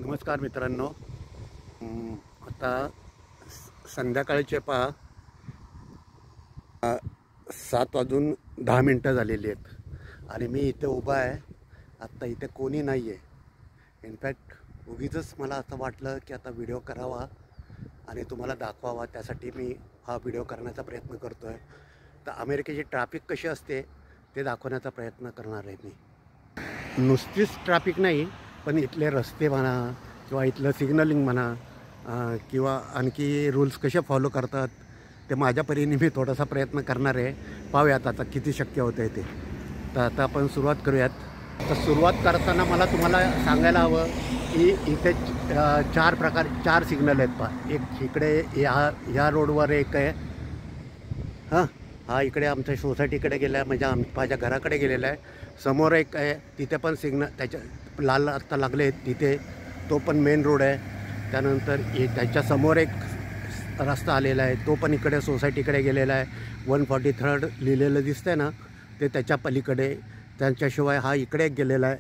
नमस्कार मित्रांनो. आता संध्याकाळचे 7:10 झालेली आहेत आणि मी इथे उभा आहे. आत्ता इथे कोणी नाही आहे. इनफॅक्ट उगीचच मला असं वाटलं की आता व्हिडिओ करावा आणि तुम्हाला दाखवावा, त्यासाठी मी हा व्हिडिओ करण्याचा प्रयत्न करतो आहे. तर अमेरिकेची ट्रॅफिक कशी असते ते दाखवण्याचा प्रयत्न करणार आहे मी. नुसतीच ट्रॅफिक नाही, पण इथले रस्ते म्हणा किंवा इथलं सिग्नलिंग म्हणा किंवा आणखी रूल्स कसे फॉलो करतात ते माझ्या परीने मी थोडासा प्रयत्न करणार आहे. पाहूयात आता किती शक्य होतं आहे ते. तर आता आपण सुरुवात करूयात. तर सुरुवात करताना मला तुम्हाला सांगायला हवं की इथे चार सिग्नल आहेत. एक इकडे ह्या रोडवर एक आहे. हा इकडे आमच्या सोसायटीकडे गेला आहे, म्हणजे माझ्या घराकडे गेलेला आहे. समोर एक आहे, तिथे पण सिग्नल त्याच्या लाल आत्ता लागले आहेत तिथे, तो पण मेन रोड आहे. त्यानंतर त्याच्यासमोर एक रस्ता आलेला आहे, तो पण इकडे सोसायटीकडे गेलेला आहे. 143 लिहिलेलं दिसतं आहे ना, ते त्याच्या पलीकडे. त्यांच्याशिवाय हा इकडे एक गेलेला आहे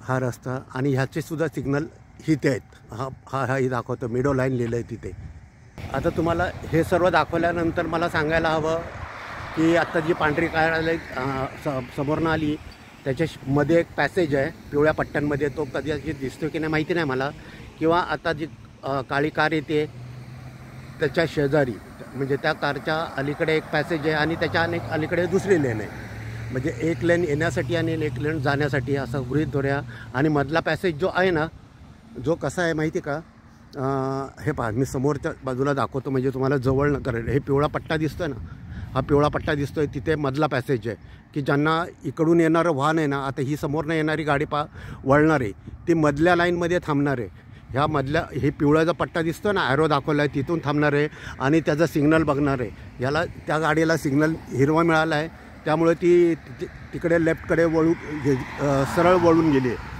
हा रस्ता, आणि ह्याचेसुद्धा सिग्नल इथे आहेत. हाही दाखवतो, मिडो लाईन लिहिलं आहे तिथे. आता तुम्हाला हे सर्व दाखवल्यानंतर मला सांगायला हवं की आत्ता जी पांढरी कार आली समोरनं आली, त्याच्यामध्ये एक पॅसेज आहे पिवळ्या पट्ट्यांमध्ये. तो कदाचित दिसतो की नाही माहिती नाही मला. किंवा आता जी काळी कार येते त्याच्या शेजारी, म्हणजे त्या कारच्या अलीकडे एक पॅसेज आहे आणि त्याच्या अलीकडे दुसरी लेन आहे. म्हणजे एक लेन येण्यासाठी आणि एक लेन जाण्यासाठी असं गृहीत धरूया. आणि मधला पॅसेज जो आहे ना, जो कसा आहे माहिती का, हे पहा मी समोरच्या बाजूला दाखवतो म्हणजे तुम्हाला जवळ न करेल. हे पिवळा पट्टा दिसतो ना, हा पिवळा पट्टा दिसतो आहे, तिथे मधला पॅसेज आहे की ज्यांना इकडून येणारं वाहन आहे ना, आता ही समोरनं येणारी गाडी वळणार आहे, ती मधल्या लाईनमध्ये थांबणार आहे. ह्या मधल्या हे पिवळा जो पट्टा दिसतो ना, ॲरो दाखवला आहे, तिथून थांबणार आहे आणि त्याचा सिग्नल बघणार आहे. ह्याला त्या गाडीला सिग्नल हिरवा मिळाला आहे, त्यामुळे ती तिकडे लेफ्टकडे सरळ वळून गेली आहे.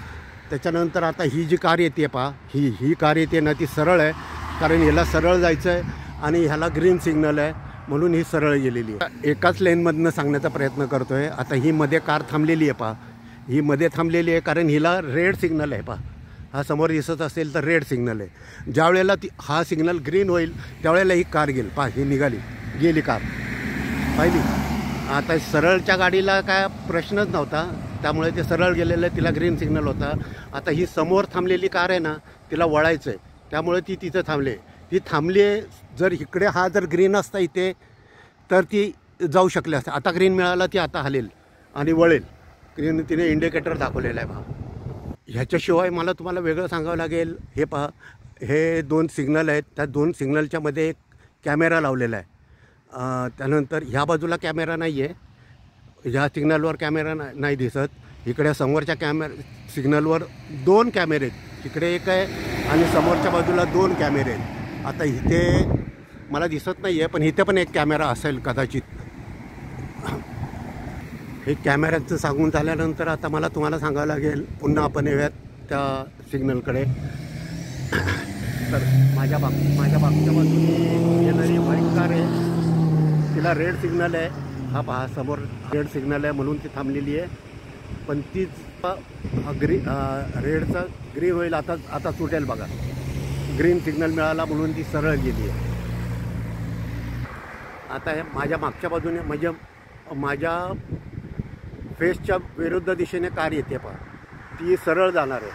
त्याच्यानंतर आता ही जी कार येते पहा, ही कार येते ना, ती सरळ आहे, कारण ह्याला सरळ जायचं आहे आणि ह्याला ग्रीन सिग्नल आहे म्हणून ही सरळ गेलेली आहे. एकाच लेनमधनं सांगण्याचा प्रयत्न करतो आहे. आता ही मध्ये कार थांबलेली आहे पहा, ही मध्ये थांबलेली आहे कारण हिला रेड सिग्नल आहे पहा. हा समोर दिसत असेल तर रेड सिग्नल आहे. ज्या वेळेला हा सिग्नल ग्रीन होईल त्यावेळेला ही कार गेली पहा, ही गेली कार पाहिली. आता सरळच्या गाडीला काय प्रश्नच नव्हता, त्यामुळे ते सरळ गेलेलं, तिला ग्रीन सिग्नल होता. आता ही समोर थांबलेली कार आहे ना, तिला वळायचं आहे, त्यामुळे ती तिथं ती थांबली आहे. जर इकडे हा जर ग्रीन असता इथे तर ती जाऊ शकली असते. आता ग्रीन मिळाला, ती आता हलेल आणि वळेल. ग्रीन तिने इंडिकेटर दाखवलेला आहे पहा. ह्याच्याशिवाय मला तुम्हाला वेगळं सांगावं लागेल. हे पहा, हे 2 सिग्नल आहेत, त्या 2 सिग्नलच्या मध्ये एक कॅमेरा लावलेला आहे. त्यानंतर ह्या बाजूला कॅमेरा नाही आहे, ह्या सिग्नलवर कॅमेरा नाही दिसत. इकडे समोरच्या सिग्नलवर 2 कॅमेरे आहेत, इकडे एक आहे आणि समोरच्या बाजूला 2 कॅमेरे आहेत. आता इथे मला दिसत नाही आहे, पण इथे पण एक कॅमेरा असेल कदाचित. हे कॅमेऱ्याचं सांगून झाल्यानंतर आता मला तुम्हाला सांगावं लागेल, पुन्हा आपण येऊयात त्या सिग्नलकडे. तर माझ्या मागच्या बाजूने येणारी व्हाईट कार आहे, तिला रेड सिग्नल आहे. हा पहा समोर रेड सिग्नल आहे म्हणून ती थांबलेली आहे. पण तीच रेडचा ग्रीन होईल, आता सुटेल बघा. ग्रीन सिग्नल मिळाला म्हणून ती सरळ गेली आहे. आता हे माझ्या मागच्या बाजूने म्हणजे माझ्या फेसच्या विरुद्ध दिशेने कार येते पहा, ती सरळ जाणार आहे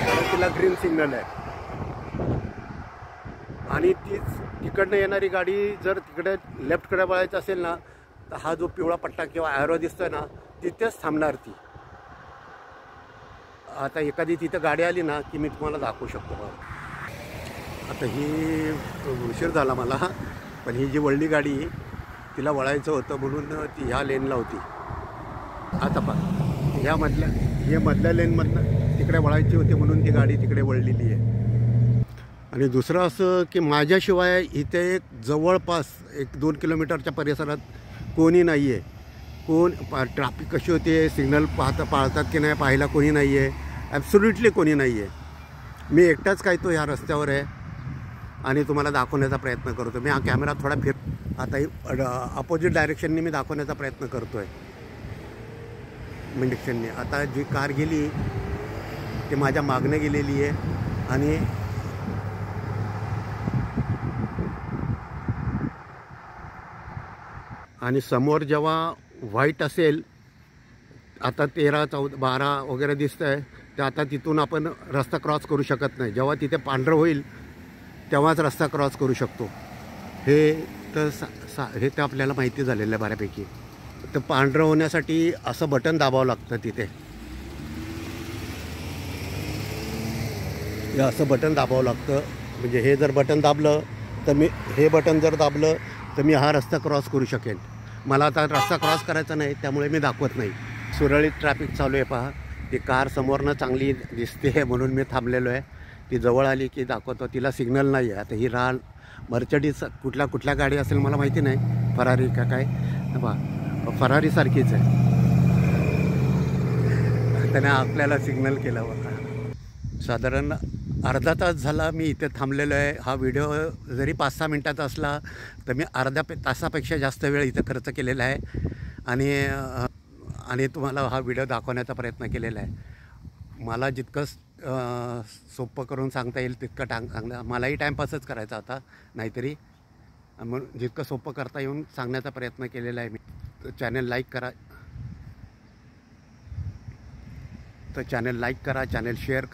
कारण तिला ग्रीन सिग्नल आहे. आणि तीच तिकडनं येणारी गाडी जर तिकडे लेफ्टकडे वळायचं असेल ना, तर हा जो पिवळा पट्टा किंवा ॲरो दिसतोय ना, तिथेच थांबणार ती. आता एखादी तिथं गाडी आली ना की मी तुम्हाला दाखवू शकतो बघा. आता ही उशीर झाला मला, पण ही जी वळली गाडी तिला वळायचं होतं म्हणून ती ह्या लेनला होती. आता पहा मधल्या लेनमधनं तिकडे वळायची होती म्हणून ती गाडी तिकडे वळलेली आहे. आणि दुसरं असं की माझ्याशिवाय इथे एक जवळपास 1-2 किलोमीटरच्या परिसरात कोणी नाही आहे. ट्रॅफिक कशी होते, सिग्नल पाळतात की नाही पाहायला कोणी नाही आहे, ॲब्सोल्युटली कोणी नाही आहे. मी एकटाच काय तो ह्या रस्त्यावर आहे आणि तुम्हाला दाखवण्याचा प्रयत्न करतो. मी हा कॅमेरा थोडा आता अपोजिट डायरेक्शनने मी दाखवण्याचा प्रयत्न करतो आहे. मिंडिक्शनने. आता जी कार गेली ती माझ्या मागणं गेलेली आहे. आणि समोर जेव्हा व्हाईट असेल, आता 13, 14, 12 वगैरे दिसतं आहे, तर आता तिथून आपण रस्ता क्रॉस करू शकत नाही. जेव्हा तिथे पांढरं होईल तेव्हाच रस्ता क्रॉस करू शकतो. हे तर आपल्याला माहिती झालेलं आहे बऱ्यापैकी. तर पांढरं होण्यासाठी असं बटन दाबावं लागतं तिथे. हे असं बटन दाबावं लागतं. म्हणजे हे जर बटन दाबलं तर हे बटन जर दाबलं तर मी हा रस्ता क्रॉस करू शकेन. मला आता रस्ता क्रॉस करायचा नाही, त्यामुळे मी दाखवत नाही. सुरळीत ट्रॅफिक चालू आहे पहा. ती कार समोरनं चांगली दिसते म्हणून मी थांबलेलो आहे. ती जवळ आली की दाखवतो. तिला सिग्नल नाही आहे. आता ही मर्चडीज कुठल्या गाडी असेल मला माहिती नाही, फरारी का काय. फरारीसारखीच आहे. त्याने आपल्याला सिग्नल केला होता. साधारण अर्धा तास झाला मी इथे थांबलेलो आहे. हा व्हिडिओ जरी 5-6 मिनटाचा असला तर मी अर्ध्या तासापेक्षा जास्त वेळ इथं खर्च केलेला आहे. आणि तुम्हाला हा व्हिडिओ दाखवण्याचा प्रयत्न केलेला आहे. मला जितकं सोपं करून सांगता येईल तितकं सांगणं. मलाही टाईमपासच करायचा होता, नाहीतरी म्हणून जितकं सोपं करता येऊन सांगण्याचा प्रयत्न केलेला आहे मी. चॅनल लाईक करा, चॅनल शेअर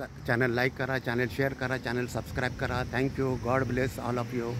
करा, चॅनल सबस्क्राईब करा. Thank you. God bless all of you.